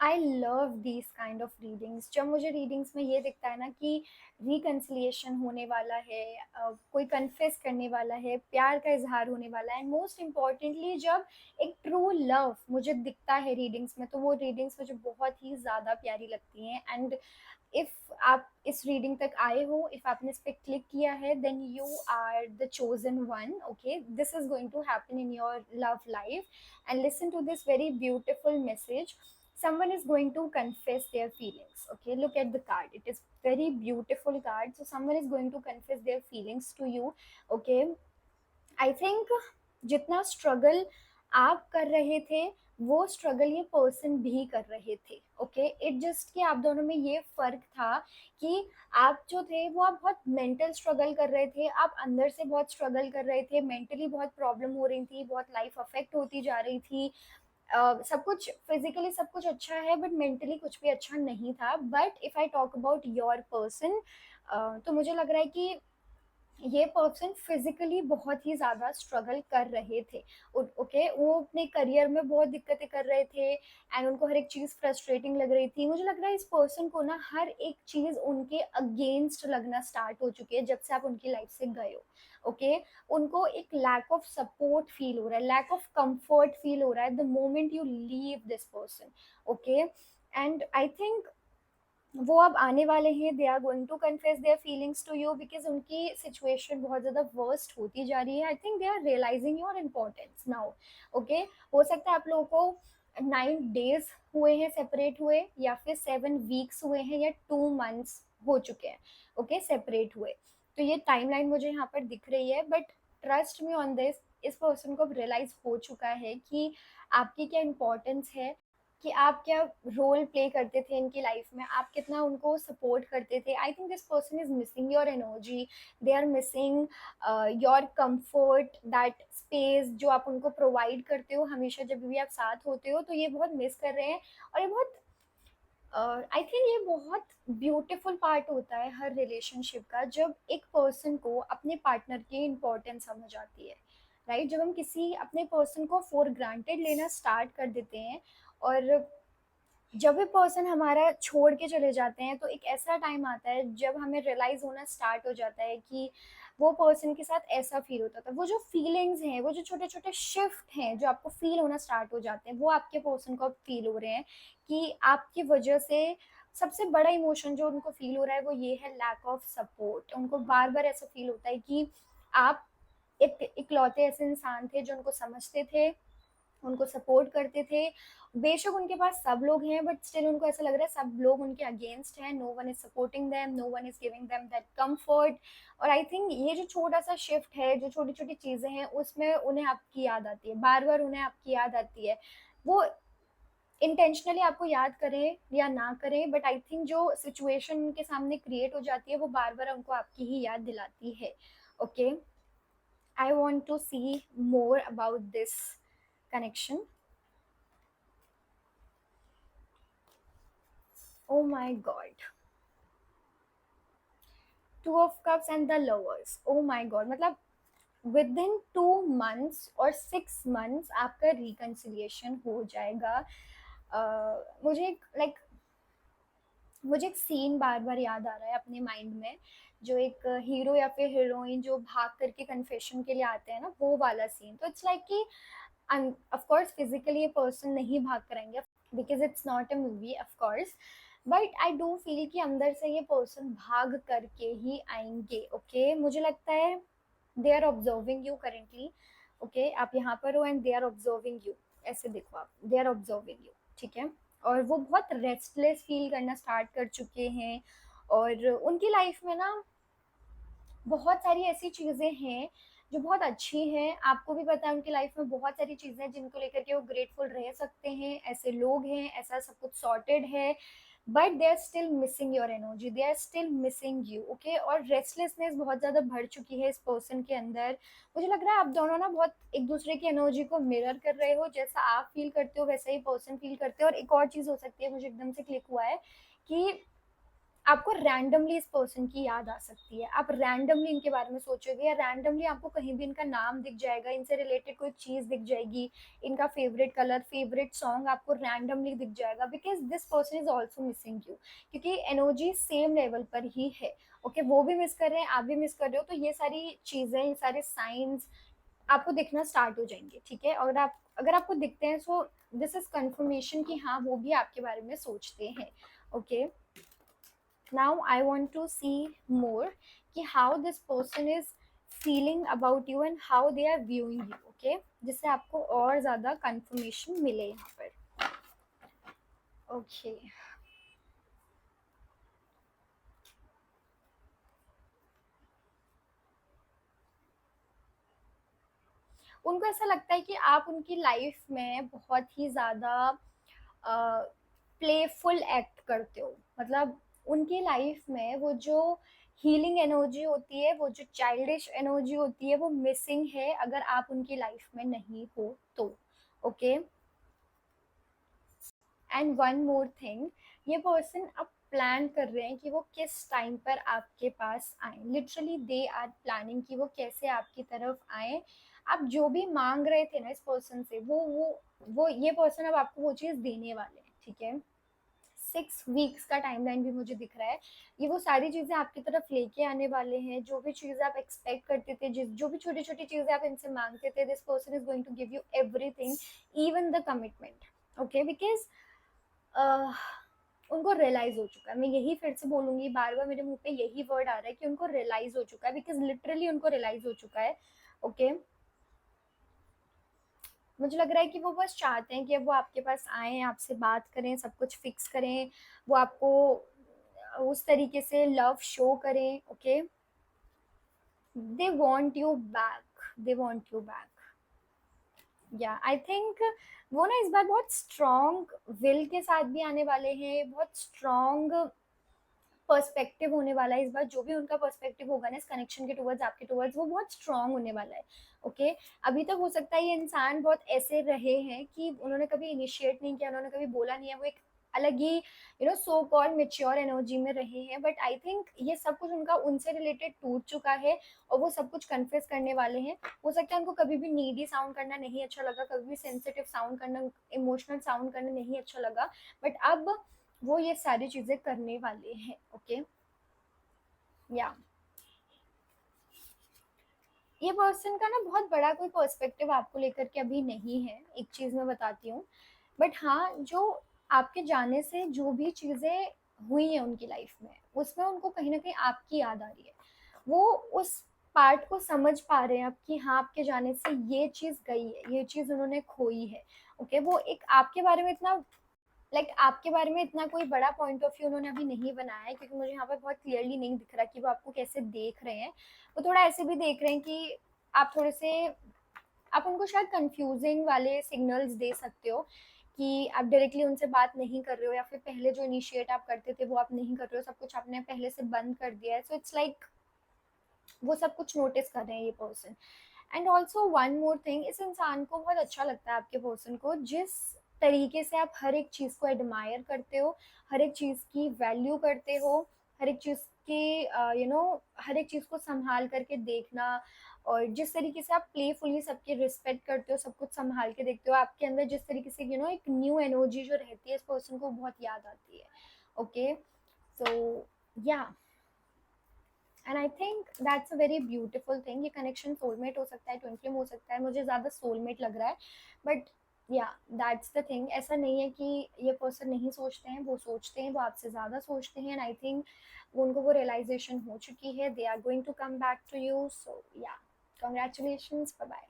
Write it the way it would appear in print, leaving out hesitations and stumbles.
I love these kind of readings. जब मुझे readings में ये दिखता है ना कि रिकन्सिलिएशन होने वाला है, कोई कन्फेस करने वाला है, प्यार का इजहार होने वाला है, एंड मोस्ट इम्पॉर्टेंटली जब एक ट्रू लव मुझे दिखता है रीडिंग्स में, तो वो रीडिंग्स मुझे बहुत ही ज़्यादा प्यारी लगती हैं। एंड इफ आप इस रीडिंग तक आए हो, इफ आपने इस पे क्लिक किया है, then you are the chosen one. Okay, this is going to happen in your love life. And listen to this very beautiful message. Someone is going to confess their feelings. Okay, look at the card, it is very beautiful card. So someone is going to confess their feelings to you. Okay, I think जितना struggle आप कर रहे थे, वो struggle ये person भी कर रहे थे। ओके, इट जस्ट कि आप दोनों में ये फर्क था कि आप जो थे वो आप बहुत मेंटल स्ट्रगल कर रहे थे, आप अंदर से बहुत स्ट्रगल कर रहे थे, मेंटली बहुत प्रॉब्लम हो रही थी, बहुत लाइफ अफेक्ट होती जा रही थी। सब कुछ फिजिकली सब कुछ अच्छा है, बट मेंटली कुछ भी अच्छा नहीं था। But if I talk about your person, तो मुझे लग रहा है कि ये पर्सन फिजिकली बहुत ही ज़्यादा स्ट्रगल कर रहे थे। ओके, वो अपने करियर में बहुत दिक्कतें कर रहे थे, एंड उनको हर एक चीज़ फ्रस्ट्रेटिंग लग रही थी। मुझे लग रहा है इस पर्सन को ना हर एक चीज़ उनके अगेंस्ट लगना स्टार्ट हो चुकी है जब से आप उनकी लाइफ से गए हो। ओके, उनको एक लैक ऑफ सपोर्ट फील हो रहा है, लैक ऑफ कंफर्ट फील हो रहा है the moment you leave this person. Okay, and I think वो अब आने वाले हैं, they are going to confess their feelings to you, because उनकी सिचुएशन बहुत ज़्यादा वर्स्ट होती जा रही है। I think they are realising your importance now. Okay, हो सकता है आप लोगों को 9 डेज हुए हैं सेपरेट हुए, या फिर 7 वीक्स हुए हैं, या 2 मंथ्स हो चुके हैं। ओके, सेपरेट हुए, तो ये टाइमलाइन मुझे यहाँ पर दिख रही है। But trust me on this, इस पर्सन को रियलाइज हो चुका है कि आपकी क्या इम्पोर्टेंस है, कि आप क्या रोल प्ले करते थे इनकी लाइफ में, आप कितना उनको सपोर्ट करते थे। I think this person is missing your energy, they are missing your comfort, that space जो आप उनको प्रोवाइड करते हो हमेशा जब भी आप साथ होते हो, तो ये बहुत मिस कर रहे हैं। और ये बहुत आई थिंक ये बहुत ब्यूटीफुल पार्ट होता है हर रिलेशनशिप का, जब एक पर्सन को अपने पार्टनर की इम्पोर्टेंस समझ आती है। राइट, जब हम किसी अपने पर्सन को फॉर ग्रांटेड लेना स्टार्ट कर देते हैं, और जब भी पर्सन हमारा छोड़ के चले जाते हैं, तो एक ऐसा टाइम आता है जब हमें रियलाइज होना स्टार्ट हो जाता है कि वो पर्सन के साथ ऐसा फील होता था। वो जो फीलिंग्स हैं, वो जो छोटे छोटे शिफ्ट हैं जो आपको फील होना स्टार्ट हो जाते हैं, वो आपके पर्सन को अब फील हो रहे हैं कि आपकी वजह से सबसे बड़ा इमोशन जो उनको फील हो रहा है वो ये है लैक ऑफ सपोर्ट। उनको बार बार ऐसा फील होता है कि आप एक इकलौते ऐसे इंसान थे जो उनको समझते थे, उनको सपोर्ट करते थे। बेशक उनके पास सब लोग हैं, बट स्टिल उनको ऐसा लग रहा है सब लोग उनके अगेंस्ट हैं, no one is supporting them, no one is giving them that comfort. और आई थिंक ये जो छोटा सा शिफ्ट है, जो छोटी छोटी चीजें हैं, उसमें उन्हें आपकी याद आती है, बार बार उन्हें आपकी याद आती है। वो इंटेंशनली आपको याद करें या ना करें, बट आई थिंक जो सिचुएशन उनके सामने क्रिएट हो जाती है, वो बार बार उनको आपकी ही याद दिलाती है। Okay, I want to see more about this connection. Oh my god. Two of cups and the lovers. Oh my god. मतलब विद इन 2 months और 6 months आपका रिकन्सिलिएशन हो जाएगा। मुझे लाइक मुझे एक सीन बार बार याद आ रहा है अपने माइंड में, जो एक हीरो या फिर हीरोइन जो भाग करके कन्फेशन के लिए आते हैं ना, वो वाला सीन। तो इट्स लाइक कि ऑफ कोर्स फिजिकली ये पर्सन नहीं भाग कर आएंगे, because it's not a movie of course, but I do feel कि अंदर से ये पर्सन भाग करके ही आएंगे। ओके, मुझे लगता है they are observing you currently. Okay, आप यहाँ पर हो and they are observing you. ऐसे देखो आप, दे आर ऑब्जर्विंग यू, ठीक है। और वो बहुत रेस्टलेस फील करना स्टार्ट कर चुके हैं, और उनकी लाइफ में ना बहुत सारी ऐसी चीज़ें हैं जो बहुत अच्छी हैं। आपको भी पता है उनकी लाइफ में बहुत सारी चीज़ें हैं जिनको लेकर के वो ग्रेटफुल रह सकते हैं, ऐसे लोग हैं, ऐसा सब कुछ सॉर्टेड है। But they are still missing your energy, they are still missing you. Okay, और रेस्टलेसनेस बहुत ज़्यादा बढ़ चुकी है इस पर्सन के अंदर। मुझे लग रहा है आप दोनों ना बहुत एक दूसरे की एनर्जी को मिरर कर रहे हो, जैसा आप फील करते हो वैसा ही पर्सन फील करते हो। और एक और चीज़ हो सकती है, मुझे एकदम से क्लिक हुआ है कि आपको रैंडमली इस पर्सन की याद आ सकती है, आप रैंडमली इनके बारे में सोचोगे, या रैंडमली आपको कहीं भी इनका नाम दिख जाएगा, इनसे रिलेटेड कोई चीज़ दिख जाएगी, इनका फेवरेट कलर, फेवरेट सॉन्ग आपको रैंडमली दिख जाएगा, because this person is also missing you, क्योंकि एनर्जी सेम लेवल पर ही है। ओके वो भी मिस कर रहे हैं, आप भी मिस कर रहे हो, तो ये सारी चीज़ें, ये सारे साइंस आपको दिखना स्टार्ट हो जाएंगे। ठीक है, और आप अगर आपको दिखते हैं, सो दिस इज कंफर्मेशन कि हाँ वो भी आपके बारे में सोचते हैं। Okay, now I want to see more कि how this person is feeling about you and how they are viewing you. Okay, जिससे आपको और ज़्यादा confirmation मिले यहाँ पर। Okay, उनको ऐसा लगता है कि आप उनकी लाइफ में बहुत ही ज़्यादा प्लेफुल एक्ट करते हो, मतलब उनकी लाइफ में वो जो हीलिंग एनर्जी होती है, वो जो चाइल्डिश एनर्जी होती है, वो मिसिंग है अगर आप उनकी लाइफ में नहीं हो तो। Okay, and one more thing, ये पर्सन अब प्लान कर रहे हैं कि वो किस टाइम पर आपके पास आए, लिटरली दे आर प्लानिंग कि वो कैसे आपकी तरफ आए। आप जो भी मांग रहे थे ना इस पर्सन से, वो ये पर्सन अब आपको वो चीज़ देने वाले हैं। ठीक है, 6 वीक्स का टाइमलाइन भी मुझे दिख रहा है, ये वो सारी चीज़ें आपकी तरफ लेके आने वाले हैं, जो भी चीज़ें आप एक्सपेक्ट करते थे, जिस जो भी छोटी छोटी चीज़ें आप इनसे मांगते थे, this person is going to give you everything, even the commitment. Okay, because उनको रियलाइज हो चुका है, मैं यही फिर से बोलूंगी, बार बार मेरे मुंह पे यही वर्ड आ रहा है कि उनको रियलाइज हो चुका है, बिकॉज लिटरली उनको रियलाइज हो चुका है। ओके, मुझे लग रहा है कि वो बस चाहते हैं कि अब वो आपके पास आए, आपसे बात करें, सब कुछ फिक्स करें, वो आपको उस तरीके से लव शो करें। Okay, they want you back, they want you back. या आई थिंक वो ना इस बार बहुत स्ट्रॉन्ग विल के साथ भी आने वाले हैं, बहुत स्ट्रॉन्ग पर्सपेक्टिव होने वाला है इस बार, जो भी उनका पर्सपेक्टिव होगा ना इस कनेक्शन के टुवर्ड्स, आपके टुवर्ड्स, वो बहुत स्ट्रांग होने वाला है। ओके, अभी तक हो सकता है ये इंसान बहुत ऐसे रहे हैं कि उन्होंने कभी इनिशिएट नहीं किया, उन्होंने कभी बोला नहीं है, वो एक अलग ही सो कॉल्ड मेच्योर एनर्जी में रहे हैं, बट आई थिंक ये सब कुछ उनका उनसे रिलेटेड टूट चुका है, और वो सब कुछ कन्फेस करने वाले हैं। हो सकता है उनको कभी भी नीडी साउंड करना नहीं अच्छा लगा, कभी भी सेंसिटिव साउंड करना, इमोशनल साउंड करना नहीं अच्छा लगा, बट अब वो ये सारी चीजें करने वाले हैं। ओके, या ये पर्सन का ना बहुत बड़ा कोई पर्सपेक्टिव आपको लेकर के अभी नहीं है, एक चीज मैं बताती हूँ, बट हाँ जो आपके जाने से जो भी चीजें हुई हैं उनकी लाइफ में, उसमें उनको कहीं ना कहीं आपकी याद आ रही है, वो उस पार्ट को समझ पा रहे हैं अब कि हाँ आपके जाने से ये चीज गई है, ये चीज उन्होंने खोई है। ओके, वो एक आपके बारे में इतना आपके बारे में इतना कोई बड़ा पॉइंट ऑफ व्यू उन्होंने अभी नहीं बनाया है, क्योंकि मुझे यहाँ पर बहुत क्लियरली नहीं दिख रहा कि वो आपको कैसे देख रहे हैं। वो थोड़ा ऐसे भी देख रहे हैं कि आप थोड़े से, आप उनको शायद कंफ्यूजिंग वाले सिग्नल्स दे सकते हो कि आप डायरेक्टली उनसे बात नहीं कर रहे हो, या फिर पहले जो इनिशिएट आप करते थे वो आप नहीं कर रहे हो, सब कुछ आपने पहले से बंद कर दिया है। सो इट्स लाइक वो सब कुछ नोटिस कर रहे हैं ये person. And also one more thing, इस इंसान को बहुत अच्छा लगता है आपके पर्सन को, जिस तरीके से आप हर एक चीज़ को एडमायर करते हो, हर एक चीज़ की वैल्यू करते हो, हर एक चीज़ की हर एक चीज़ को संभाल करके देखना, और जिस तरीके से आप प्लेफुली सबकी रिस्पेक्ट करते हो, सब कुछ संभाल के देखते हो, आपके अंदर जिस तरीके से एक न्यू एनर्जी जो रहती है इस पर्सन को बहुत याद आती है। ओके, सो या, and I think that's a very beautiful thing. ये कनेक्शन सोलमेट हो सकता है, ट्विन फ्लेम हो सकता है, मुझे ज़्यादा सोलमेट लग रहा है, बट या दैट्स द थिंग। ऐसा नहीं है कि ये पर्सन नहीं सोचते हैं, वो सोचते हैं, वो आपसे ज़्यादा सोचते हैं, एंड आई थिंक उनको वो रियलाइजेशन हो चुकी है, they are going to come back to you. So yeah, congratulations, bye bye.